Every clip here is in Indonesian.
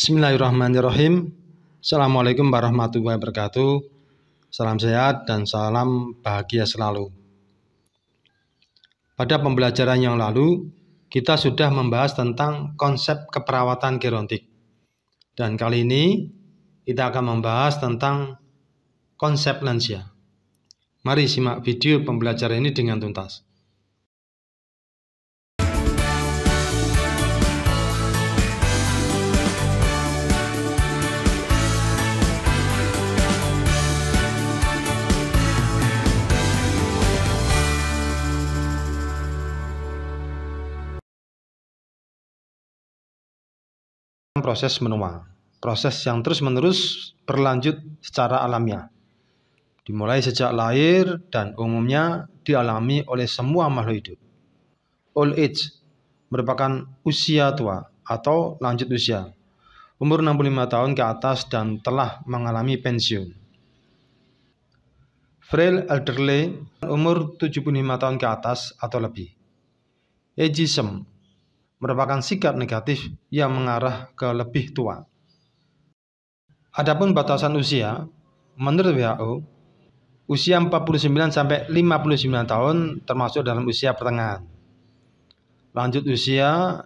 Bismillahirrahmanirrahim. Assalamualaikum warahmatullahi wabarakatuh. Salam sehat dan salam bahagia selalu. Pada pembelajaran yang lalu, kita sudah membahas tentang konsep keperawatan gerontik. Dan kali ini, kita akan membahas tentang konsep lansia. Mari simak video pembelajaran ini dengan tuntas. Proses menua, proses yang terus-menerus berlanjut secara alamiah, dimulai sejak lahir dan umumnya dialami oleh semua makhluk hidup. Old age merupakan usia tua atau lanjut usia, umur 65 tahun ke atas dan telah mengalami pensiun. Frail elderly, umur 75 tahun ke atas atau lebih. Ageism merupakan sikap negatif yang mengarah ke lebih tua. Adapun batasan usia, menurut WHO, usia 49 sampai 59 tahun termasuk dalam usia pertengahan. Lanjut usia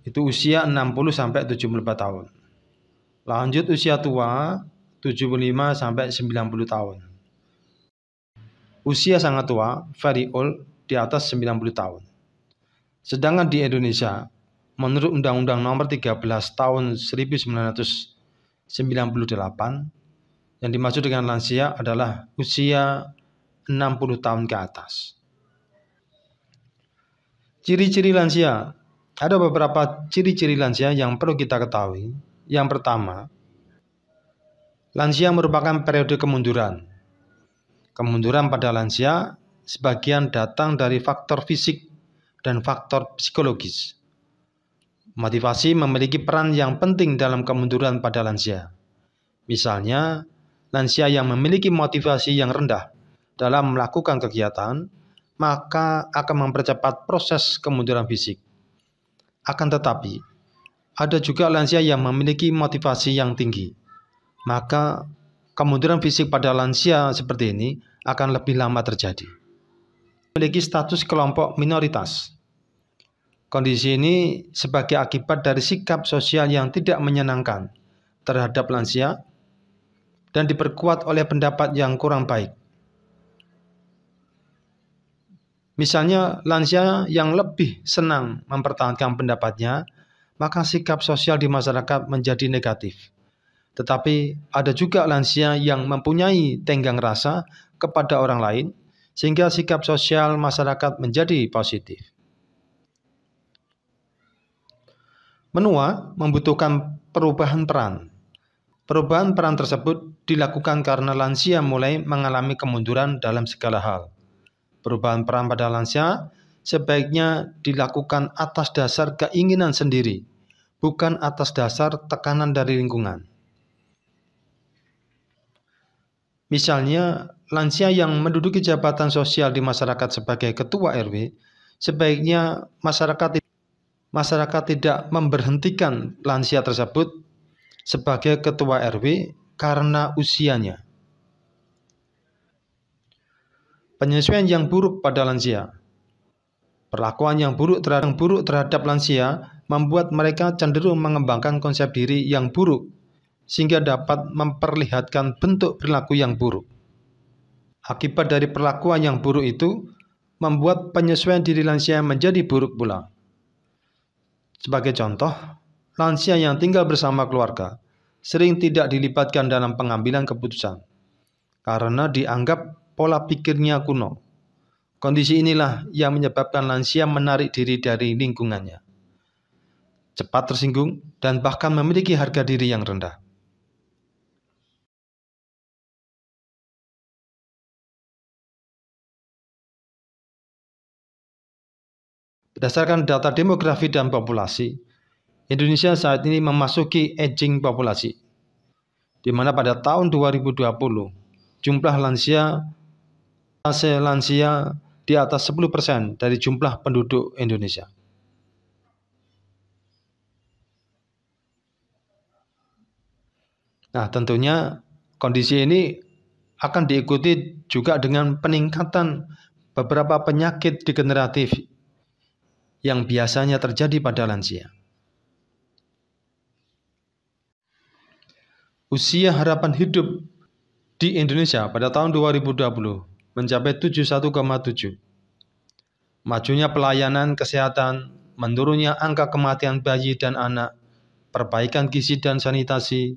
itu usia 60 sampai 74 tahun. Lanjut usia tua 75 sampai 90 tahun. Usia sangat tua, very old, di atas 90 tahun. Sedangkan di Indonesia, menurut Undang-Undang Nomor 13 Tahun 1998, yang dimaksud dengan lansia adalah usia 60 tahun ke atas. Ciri-ciri lansia. Ada beberapa ciri-ciri lansia yang perlu kita ketahui. Yang pertama, lansia merupakan periode kemunduran. Kemunduran pada lansia sebagian datang dari faktor fisik dan faktor psikologis. Motivasi memiliki peran yang penting dalam kemunduran pada lansia. Misalnya, lansia yang memiliki motivasi yang rendah dalam melakukan kegiatan, maka akan mempercepat proses kemunduran fisik. Akan tetapi, ada juga lansia yang memiliki motivasi yang tinggi. Maka, kemunduran fisik pada lansia seperti ini akan lebih lama terjadi. Memiliki status kelompok minoritas. Kondisi ini sebagai akibat dari sikap sosial yang tidak menyenangkan terhadap lansia dan diperkuat oleh pendapat yang kurang baik. Misalnya, lansia yang lebih senang mempertahankan pendapatnya, maka sikap sosial di masyarakat menjadi negatif. Tetapi ada juga lansia yang mempunyai tenggang rasa kepada orang lain, sehingga sikap sosial masyarakat menjadi positif. Menua membutuhkan perubahan peran. Perubahan peran tersebut dilakukan karena lansia mulai mengalami kemunduran dalam segala hal. Perubahan peran pada lansia sebaiknya dilakukan atas dasar keinginan sendiri, bukan atas dasar tekanan dari lingkungan. Misalnya, lansia yang menduduki jabatan sosial di masyarakat sebagai ketua RW, sebaiknya masyarakat tidak memberhentikan lansia tersebut sebagai ketua RW karena usianya. Penyesuaian yang buruk pada lansia. Perlakuan yang buruk terhadap lansia membuat mereka cenderung mengembangkan konsep diri yang buruk, sehingga dapat memperlihatkan bentuk perilaku yang buruk. Akibat dari perlakuan yang buruk itu membuat penyesuaian diri lansia menjadi buruk pula. Sebagai contoh, lansia yang tinggal bersama keluarga sering tidak dilibatkan dalam pengambilan keputusan karena dianggap pola pikirnya kuno. Kondisi inilah yang menyebabkan lansia menarik diri dari lingkungannya, cepat tersinggung, dan bahkan memiliki harga diri yang rendah. Berdasarkan data demografi dan populasi, Indonesia saat ini memasuki aging populasi, di mana pada tahun 2020 jumlah lansia di atas 10% dari jumlah penduduk Indonesia. Nah, tentunya kondisi ini akan diikuti juga dengan peningkatan beberapa penyakit degeneratif yang biasanya terjadi pada lansia. Usia harapan hidup di Indonesia pada tahun 2020 mencapai 71,7. Majunya pelayanan kesehatan, menurunnya angka kematian bayi dan anak, perbaikan gizi dan sanitasi,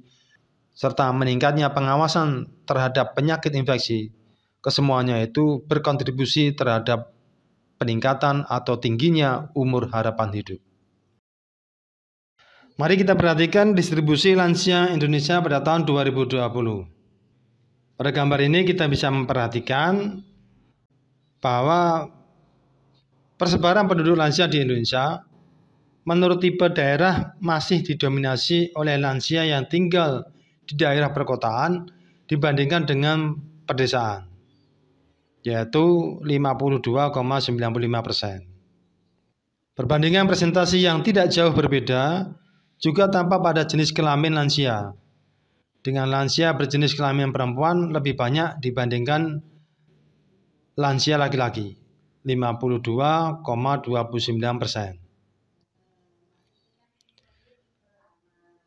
serta meningkatnya pengawasan terhadap penyakit infeksi, kesemuanya itu berkontribusi terhadap peningkatan atau tingginya umur harapan hidup. Mari kita perhatikan distribusi lansia Indonesia pada tahun 2020. Pada gambar ini kita bisa memperhatikan bahwa persebaran penduduk lansia di Indonesia menurut tipe daerah masih didominasi oleh lansia yang tinggal di daerah perkotaan dibandingkan dengan pedesaan, yaitu 52,95%. Perbandingan presentasi yang tidak jauh berbeda juga tampak pada jenis kelamin lansia. Dengan lansia berjenis kelamin perempuan lebih banyak dibandingkan lansia laki-laki, 52,29%.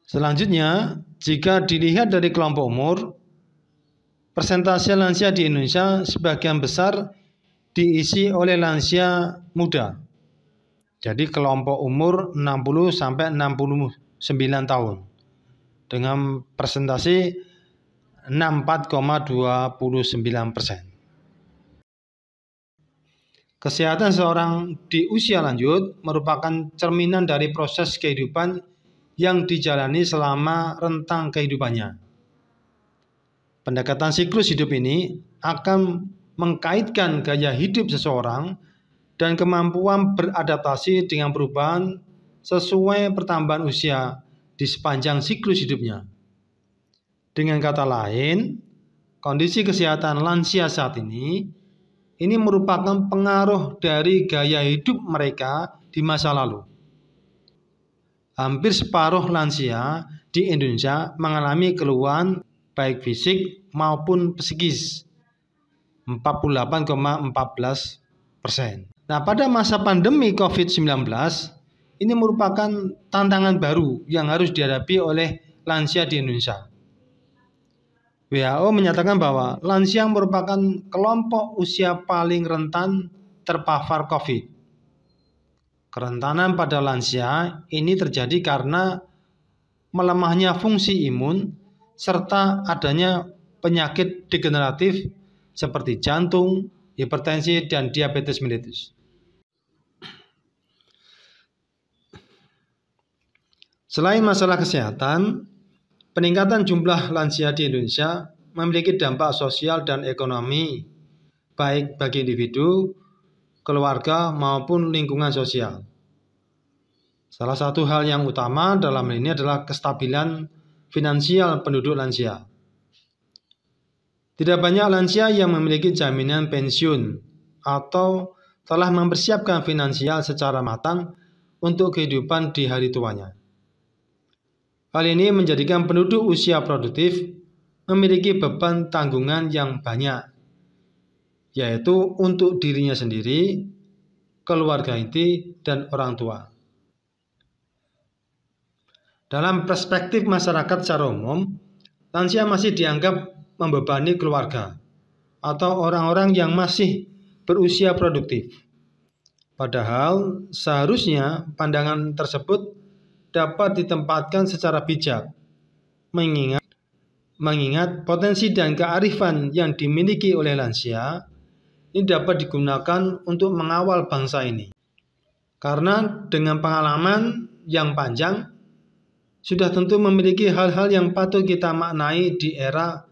Selanjutnya, jika dilihat dari kelompok umur, persentase lansia di Indonesia sebagian besar diisi oleh lansia muda. Jadi kelompok umur 60-69 tahun dengan persentase 64,29%. Kesehatan seorang di usia lanjut merupakan cerminan dari proses kehidupan yang dijalani selama rentang kehidupannya. Pendekatan siklus hidup ini akan mengkaitkan gaya hidup seseorang dan kemampuan beradaptasi dengan perubahan sesuai pertambahan usia di sepanjang siklus hidupnya. Dengan kata lain, kondisi kesehatan lansia saat ini merupakan pengaruh dari gaya hidup mereka di masa lalu. Hampir separuh lansia di Indonesia mengalami keluhan baik fisik maupun psikis, 48,14%. Nah, pada masa pandemi COVID-19, ini merupakan tantangan baru yang harus dihadapi oleh lansia di Indonesia. WHO menyatakan bahwa lansia merupakan kelompok usia paling rentan terpapar COVID. Kerentanan pada lansia ini terjadi karena melemahnya fungsi imun serta adanya penyakit degeneratif seperti jantung, hipertensi, dan diabetes mellitus. Selain masalah kesehatan, peningkatan jumlah lansia di Indonesia memiliki dampak sosial dan ekonomi, baik bagi individu, keluarga, maupun lingkungan sosial. Salah satu hal yang utama dalam hal ini adalah kestabilan finansial penduduk lansia. Tidak banyak lansia yang memiliki jaminan pensiun atau telah mempersiapkan finansial secara matang untuk kehidupan di hari tuanya. Hal ini menjadikan penduduk usia produktif memiliki beban tanggungan yang banyak, yaitu untuk dirinya sendiri, keluarga inti, dan orang tua. Dalam perspektif masyarakat secara umum, lansia masih dianggap membebani keluarga atau orang-orang yang masih berusia produktif. Padahal seharusnya pandangan tersebut dapat ditempatkan secara bijak, mengingat potensi dan kearifan yang dimiliki oleh lansia ini dapat digunakan untuk mengawal bangsa ini. Karena dengan pengalaman yang panjang, sudah tentu memiliki hal-hal yang patut kita maknai di era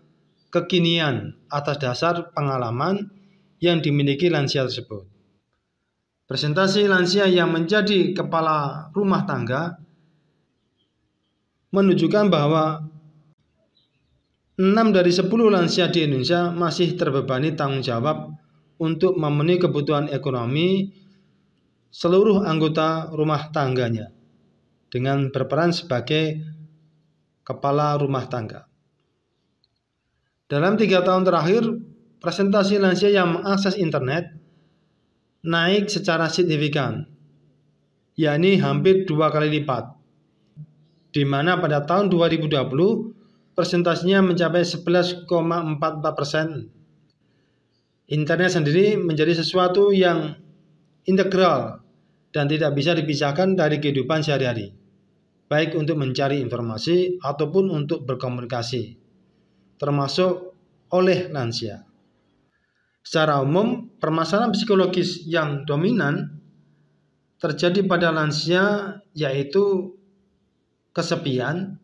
kekinian atas dasar pengalaman yang dimiliki lansia tersebut. Presentasi lansia yang menjadi kepala rumah tangga menunjukkan bahwa 6 dari 10 lansia di Indonesia masih terbebani tanggung jawab untuk memenuhi kebutuhan ekonomi seluruh anggota rumah tangganya dengan berperan sebagai kepala rumah tangga. Dalam 3 tahun terakhir, presentasi lansia yang mengakses internet naik secara signifikan, yakni hampir 2 kali lipat, di mana pada tahun 2020 presentasinya mencapai 11,44%. Internet sendiri menjadi sesuatu yang integral dan tidak bisa dipisahkan dari kehidupan sehari-hari, baik untuk mencari informasi ataupun untuk berkomunikasi, termasuk oleh lansia. Secara umum, permasalahan psikologis yang dominan terjadi pada lansia yaitu kesepian,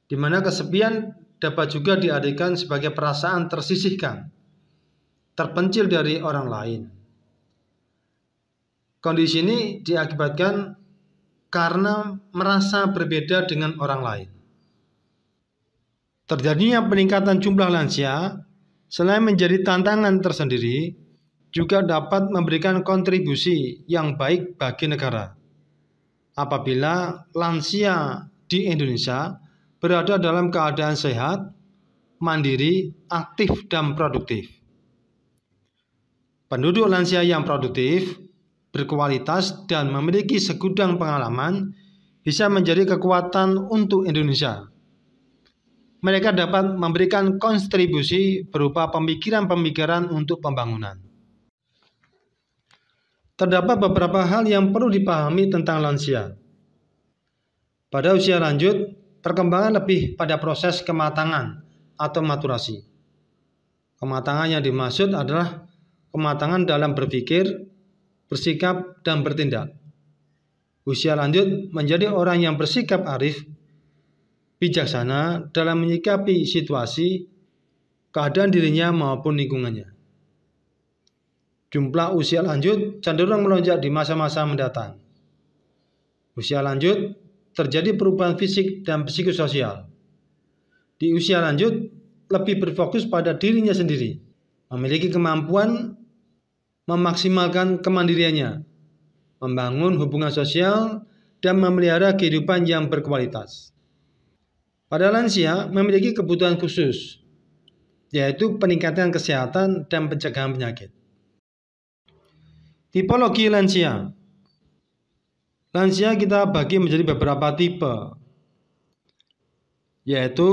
di mana kesepian dapat juga diartikan sebagai perasaan tersisihkan, terpencil dari orang lain. Kondisi ini diakibatkan karena merasa berbeda dengan orang lain. Terjadinya peningkatan jumlah lansia selain menjadi tantangan tersendiri, juga dapat memberikan kontribusi yang baik bagi negara. Apabila lansia di Indonesia berada dalam keadaan sehat, mandiri, aktif, dan produktif. Penduduk lansia yang produktif, berkualitas, dan memiliki segudang pengalaman bisa menjadi kekuatan untuk Indonesia. Mereka dapat memberikan kontribusi berupa pemikiran-pemikiran untuk pembangunan. Terdapat beberapa hal yang perlu dipahami tentang lansia. Pada usia lanjut, perkembangan lebih pada proses kematangan atau maturasi. Kematangan yang dimaksud adalah kematangan dalam berpikir, bersikap, dan bertindak. Usia lanjut menjadi orang yang bersikap arif, bijaksana dalam menyikapi situasi, keadaan dirinya maupun lingkungannya. Jumlah usia lanjut cenderung melonjak di masa-masa mendatang. Usia lanjut terjadi perubahan fisik dan psikososial. Di usia lanjut lebih berfokus pada dirinya sendiri, memiliki kemampuan memaksimalkan kemandiriannya, membangun hubungan sosial, dan memelihara kehidupan yang berkualitas. Pada lansia memiliki kebutuhan khusus, yaitu peningkatan kesehatan dan pencegahan penyakit. Tipologi lansia. Lansia kita bagi menjadi beberapa tipe, yaitu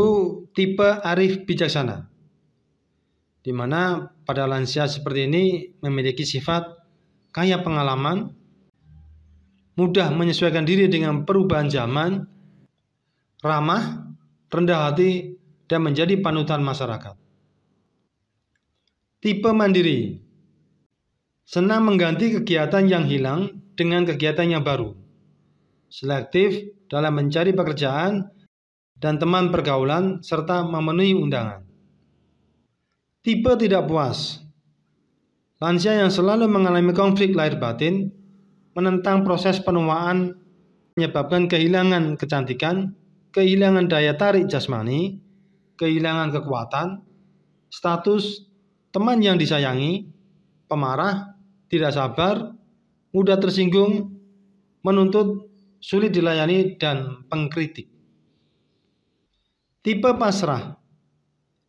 tipe arif bijaksana, di mana pada lansia seperti ini memiliki sifat kaya pengalaman, mudah menyesuaikan diri dengan perubahan zaman, ramah, rendah hati, dan menjadi panutan masyarakat. Tipe mandiri, senang mengganti kegiatan yang hilang dengan kegiatan yang baru, selektif dalam mencari pekerjaan dan teman pergaulan, serta memenuhi undangan. Tipe tidak puas, lansia yang selalu mengalami konflik lahir batin, menentang proses penuaan, menyebabkan kehilangan kecantikan, kehilangan daya tarik jasmani, kehilangan kekuatan, status, teman yang disayangi, pemarah, tidak sabar, mudah tersinggung, menuntut, sulit dilayani, dan pengkritik. Tipe pasrah,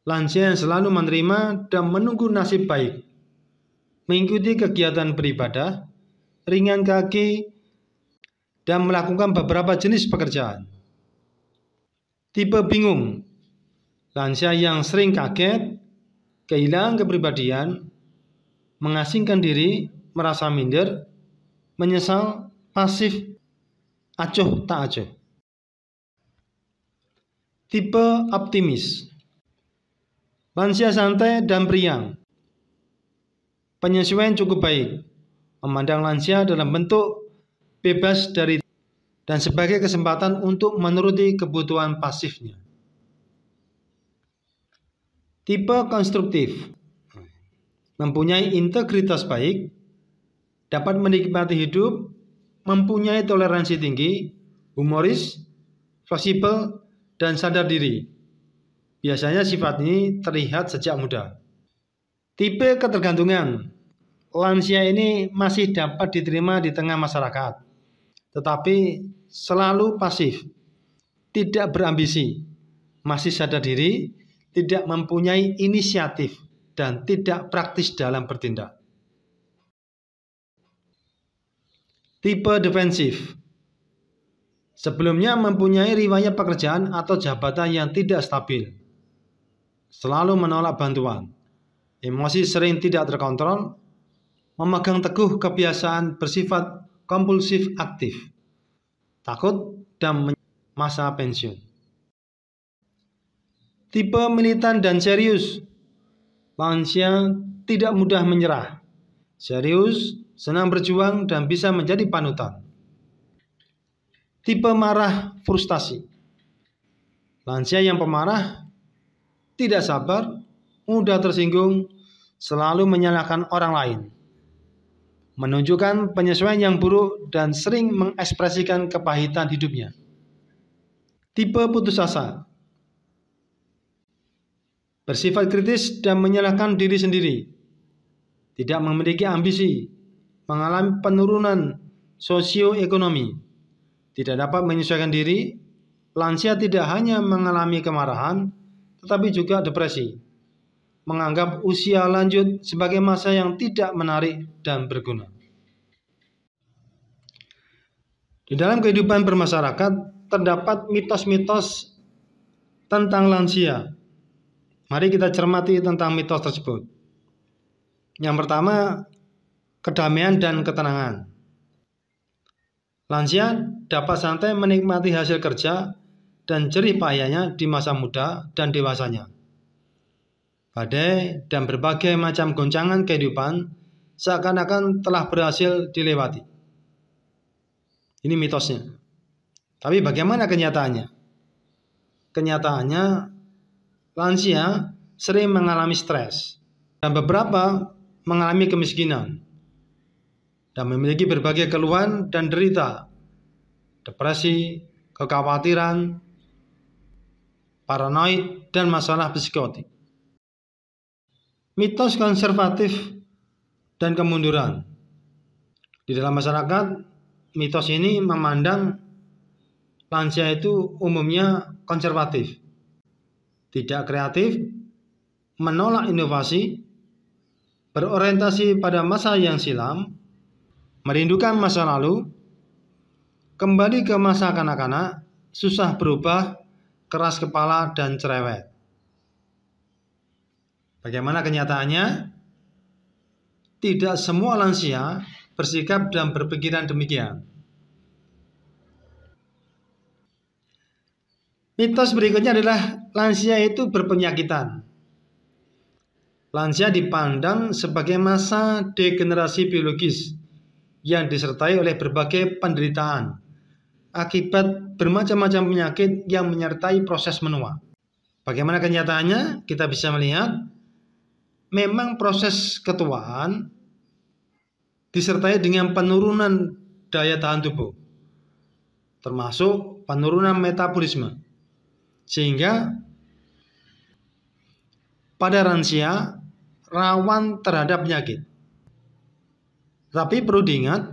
lansia yang selalu menerima dan menunggu nasib baik, mengikuti kegiatan beribadah, ringan kaki, dan melakukan beberapa jenis pekerjaan. Tipe bingung, lansia yang sering kaget, kehilangan kepribadian, mengasingkan diri, merasa minder, menyesal, pasif, acuh tak acuh. Tipe optimis, lansia santai dan periang, penyesuaian cukup baik, memandang lansia dalam bentuk bebas dari dan sebagai kesempatan untuk menuruti kebutuhan pasifnya. Tipe konstruktif, mempunyai integritas baik, dapat menikmati hidup, mempunyai toleransi tinggi, humoris, fleksibel, dan sadar diri. Biasanya sifat ini terlihat sejak muda. Tipe ketergantungan, lansia ini masih dapat diterima di tengah masyarakat, tetapi selalu pasif, tidak berambisi, masih sadar diri, tidak mempunyai inisiatif, dan tidak praktis dalam bertindak. Tipe defensif. Sebelumnya mempunyai riwayat pekerjaan atau jabatan yang tidak stabil. Selalu menolak bantuan. Emosi sering tidak terkontrol. Memegang teguh kebiasaan bersifat kompulsif aktif. Takut dan masa pensiun. Tipe militan dan serius. Lansia tidak mudah menyerah. Serius, senang berjuang, dan bisa menjadi panutan. Tipe marah frustasi. Lansia yang pemarah, tidak sabar, mudah tersinggung, selalu menyalahkan orang lain. Menunjukkan penyesuaian yang buruk dan sering mengekspresikan kepahitan hidupnya. Tipe putus asa. Bersifat kritis dan menyalahkan diri sendiri. Tidak memiliki ambisi. Mengalami penurunan sosioekonomi. Tidak dapat menyesuaikan diri. Lansia tidak hanya mengalami kemarahan, tetapi juga depresi. Menganggap usia lanjut sebagai masa yang tidak menarik dan berguna. Di dalam kehidupan bermasyarakat terdapat mitos-mitos tentang lansia. Mari kita cermati tentang mitos tersebut. Yang pertama, kedamaian dan ketenangan. Lansia dapat santai menikmati hasil kerja dan jerih payahnya di masa muda dan dewasanya. Badai dan berbagai macam goncangan kehidupan seakan-akan telah berhasil dilewati. Ini mitosnya. Tapi bagaimana kenyataannya? Kenyataannya, lansia sering mengalami stres dan beberapa mengalami kemiskinan dan memiliki berbagai keluhan dan derita, depresi, kekhawatiran, paranoid, dan masalah psikotik. Mitos konservatif dan kemunduran. Di dalam masyarakat, mitos ini memandang lansia itu umumnya konservatif, tidak kreatif, menolak inovasi, berorientasi pada masa yang silam, merindukan masa lalu, kembali ke masa kanak-kanak, susah berubah, keras kepala, dan cerewet. Bagaimana kenyataannya? Tidak semua lansia bersikap dan berpikiran demikian. Mitos berikutnya adalah lansia itu berpenyakitan. Lansia dipandang sebagai masa degenerasi biologis yang disertai oleh berbagai penderitaan akibat bermacam-macam penyakit yang menyertai proses menua. Bagaimana kenyataannya? Kita bisa melihat memang proses ketuaan disertai dengan penurunan daya tahan tubuh, termasuk penurunan metabolisme, sehingga pada lansia rawan terhadap penyakit. Tapi perlu diingat,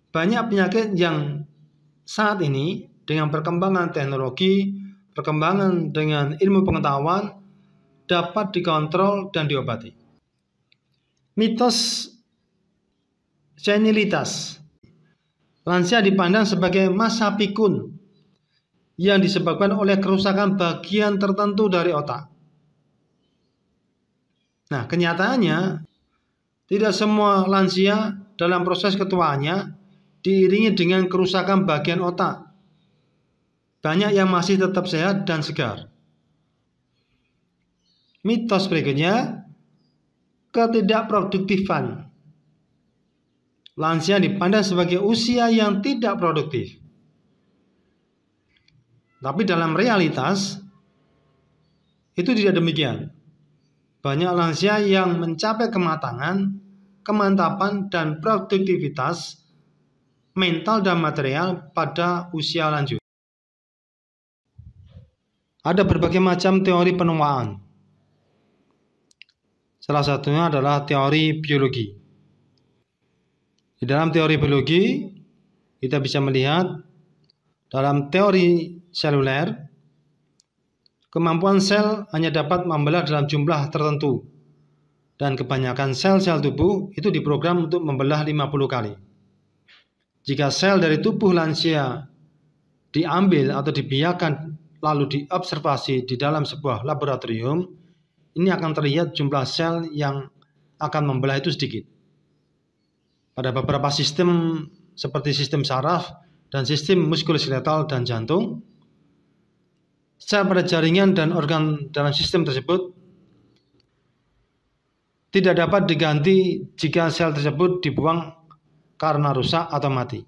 banyak penyakit yang saat ini dengan perkembangan teknologi, perkembangan dengan ilmu pengetahuan dapat dikontrol dan diobati. Mitos senilitas. Lansia dipandang sebagai masa pikun yang disebabkan oleh kerusakan bagian tertentu dari otak. Nah, kenyataannya tidak semua lansia dalam proses ketuaannya diiringi dengan kerusakan bagian otak. Banyak yang masih tetap sehat dan segar. Mitos berikutnya, ketidakproduktifan. Lansia dipandang sebagai usia yang tidak produktif. Tapi dalam realitas, itu tidak demikian. Banyak lansia yang mencapai kematangan, kemantapan, dan produktivitas mental dan material pada usia lanjut. Ada berbagai macam teori penuaan. Salah satunya adalah teori biologi. Di dalam teori biologi, kita bisa melihat dalam teori seluler, kemampuan sel hanya dapat membelah dalam jumlah tertentu, dan kebanyakan sel-sel tubuh itu diprogram untuk membelah 50 kali. Jika sel dari tubuh lansia diambil atau dibiarkan lalu diobservasi di dalam sebuah laboratorium, ini akan terlihat jumlah sel yang akan membelah itu sedikit. Pada beberapa sistem seperti sistem saraf dan sistem muskuloskeletal dan jantung, sel pada jaringan dan organ dalam sistem tersebut tidak dapat diganti jika sel tersebut dibuang karena rusak atau mati.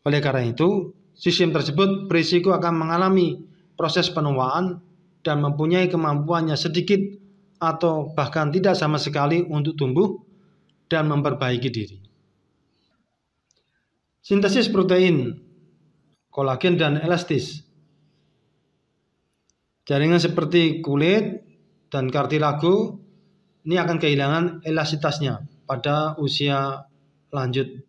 Oleh karena itu, sistem tersebut berisiko akan mengalami proses penuaan dan mempunyai kemampuannya sedikit atau bahkan tidak sama sekali untuk tumbuh dan memperbaiki diri. Sintesis protein, kolagen dan elastis. Jaringan seperti kulit dan kartilago ini akan kehilangan elastisitasnya pada usia lanjut.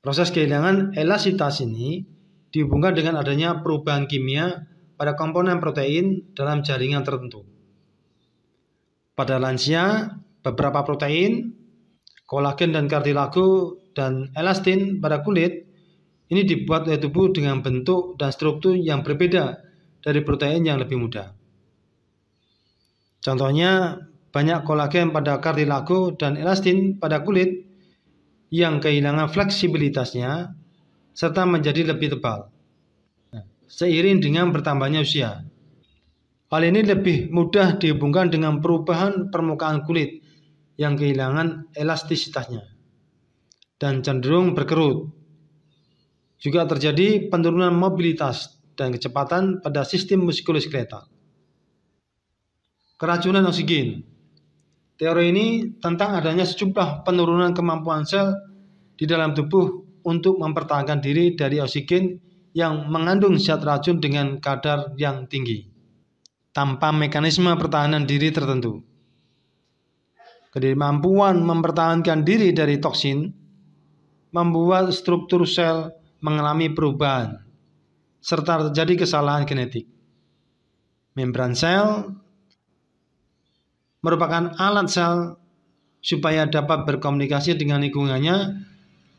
Proses kehilangan elastisitas ini dihubungkan dengan adanya perubahan kimia pada komponen protein dalam jaringan tertentu. Pada lansia, beberapa protein, kolagen dan kartilago dan elastin pada kulit ini dibuat oleh tubuh dengan bentuk dan struktur yang berbeda dari protein yang lebih muda. Contohnya, banyak kolagen pada kartilago dan elastin pada kulit yang kehilangan fleksibilitasnya serta menjadi lebih tebal seiring dengan bertambahnya usia. Hal ini lebih mudah dihubungkan dengan perubahan permukaan kulit yang kehilangan elastisitasnya dan cenderung berkerut. Juga terjadi penurunan mobilitas dan kecepatan pada sistem muskuloskeletal. Keracunan oksigen. Teori ini tentang adanya sejumlah penurunan kemampuan sel di dalam tubuh untuk mempertahankan diri dari oksigen yang mengandung zat racun dengan kadar yang tinggi, tanpa mekanisme pertahanan diri tertentu. Kemampuan mempertahankan diri dari toksin membuat struktur sel mengalami perubahan, serta terjadi kesalahan genetik. Membran sel merupakan alat sel supaya dapat berkomunikasi dengan lingkungannya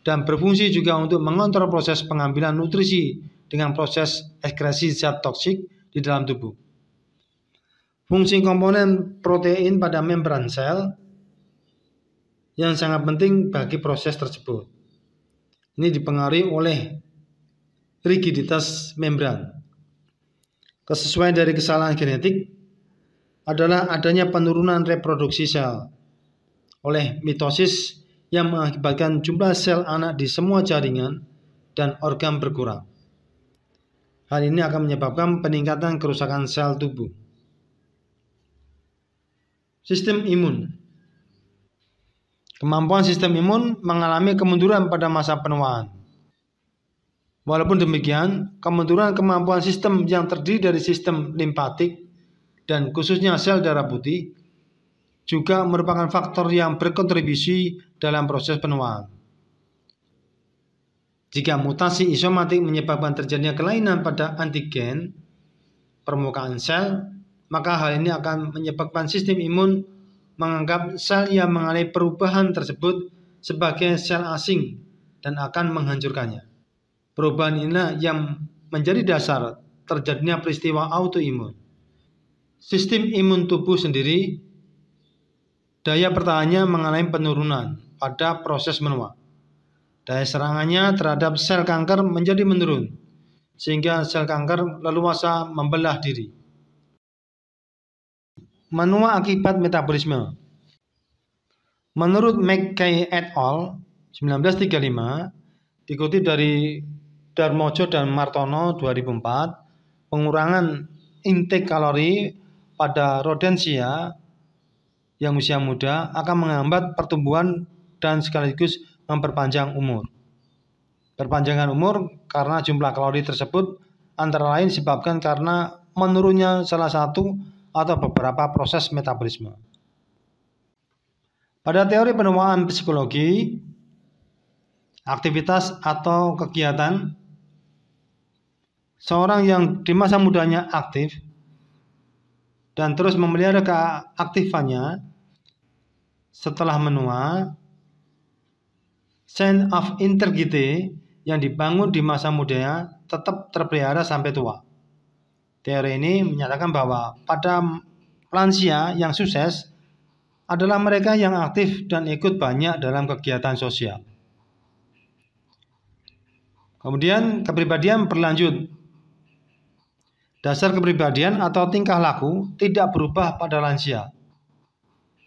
dan berfungsi juga untuk mengontrol proses pengambilan nutrisi dengan proses ekskresi zat toksik di dalam tubuh. Fungsi komponen protein pada membran sel yang sangat penting bagi proses tersebut. Ini dipengaruhi oleh rigiditas membran. Kesesuaian dari kesalahan genetik adalah adanya penurunan reproduksi sel oleh mitosis yang mengakibatkan jumlah sel anak di semua jaringan dan organ berkurang. Hal ini akan menyebabkan peningkatan kerusakan sel tubuh. Sistem imun. Kemampuan sistem imun mengalami kemunduran pada masa penuaan. Walaupun demikian, kemunduran kemampuan sistem yang terdiri dari sistem limfatik dan khususnya sel darah putih juga merupakan faktor yang berkontribusi dalam proses penuaan. Jika mutasi isomatik menyebabkan terjadinya kelainan pada antigen permukaan sel, maka hal ini akan menyebabkan sistem imun menganggap sel yang mengalami perubahan tersebut sebagai sel asing dan akan menghancurkannya. Perubahan inilah yang menjadi dasar terjadinya peristiwa autoimun. Sistem imun tubuh sendiri, daya pertahanannya mengalami penurunan pada proses menua. Daya serangannya terhadap sel kanker menjadi menurun, sehingga sel kanker leluasa membelah diri. Menua akibat metabolisme. Menurut McKay et al. 1935, dikutip dari Darmojo dan Martono 2004, pengurangan intake kalori pada rodensia yang usia muda akan menghambat pertumbuhan dan sekaligus memperpanjang umur. Perpanjangan umur karena jumlah kalori tersebut antara lain disebabkan karena menurunnya salah satu atau beberapa proses metabolisme. Pada teori penuaan psikologi, aktivitas atau kegiatan seorang yang di masa mudanya aktif dan terus memelihara keaktifannya setelah menua, sense of integrity yang dibangun di masa mudanya tetap terpelihara sampai tua. Teori ini menyatakan bahwa pada lansia yang sukses adalah mereka yang aktif dan ikut banyak dalam kegiatan sosial. Kemudian kepribadian berlanjut. Dasar kepribadian atau tingkah laku tidak berubah pada lansia.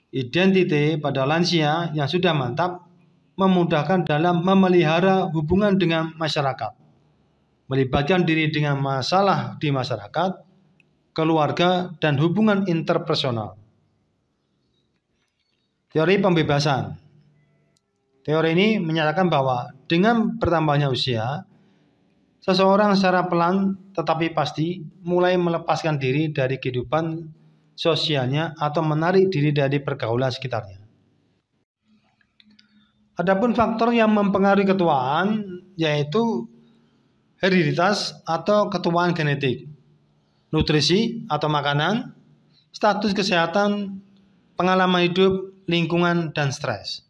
Identitas pada lansia yang sudah mantap memudahkan dalam memelihara hubungan dengan masyarakat, melibatkan diri dengan masalah di masyarakat, keluarga, dan hubungan interpersonal. Teori pembebasan. Teori ini menyatakan bahwa dengan bertambahnya usia, seseorang secara pelan tetapi pasti mulai melepaskan diri dari kehidupan sosialnya atau menarik diri dari pergaulan sekitarnya. Adapun faktor yang mempengaruhi ketuaan yaitu hereditas atau ketuaan genetik, nutrisi atau makanan, status kesehatan, pengalaman hidup, lingkungan, dan stres.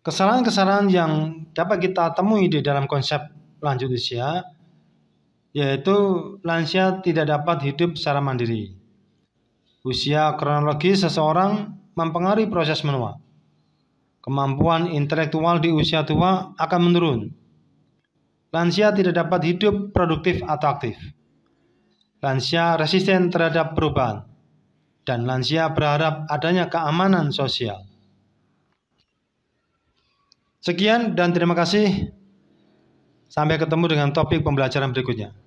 Kesalahan-kesalahan yang dapat kita temui di dalam konsep lanjut usia yaitu lansia tidak dapat hidup secara mandiri. Usia kronologis seseorang mempengaruhi proses menua. Kemampuan intelektual di usia tua akan menurun. Lansia tidak dapat hidup produktif atau aktif. Lansia resisten terhadap perubahan. Dan lansia berharap adanya keamanan sosial. Sekian dan terima kasih. Sampai ketemu dengan topik pembelajaran berikutnya.